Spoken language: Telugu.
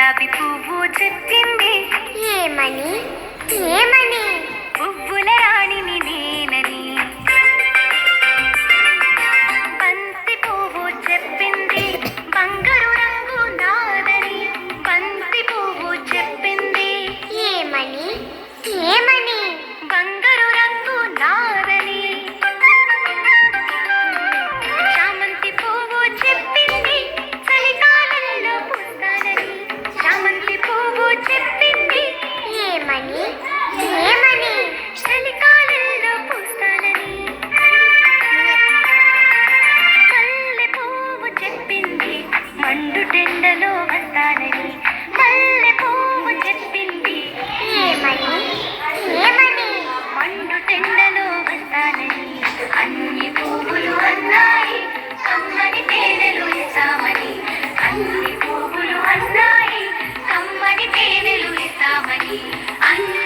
గులాబీ పువ్వు చెప్పింది ఏమని ఏమని పువ్వుల రాణిని నేనని. బంతి పువ్వు చెప్పింది బంగారు రంగు నాదని. బంతి పువ్వు చెప్పింది ఏమని ఏమని బంగారు రంగు నాదని. చామంతి పువ్వు చెప్పింది చలికాలంలో పూస్తానని. చామంతి పువ్వు చెప్పింది ఏమని ఏమని చలికాలంలో పూస్తానని. మల్లె పువ్వు చెప్పింది మండుటెండలో వస్తానని. మల్లె పువ్వు చెప్పింది ఏమని ఏమని మండుటెండలో వస్తానని. అన్ని పువ్వులు అన్నాయి కమ్మని తేనెలు ఇస్తామని. అన్ని పువ్వులు అన్నాయి కమ్మని తేనెలు ఇస్తామని. అన్ని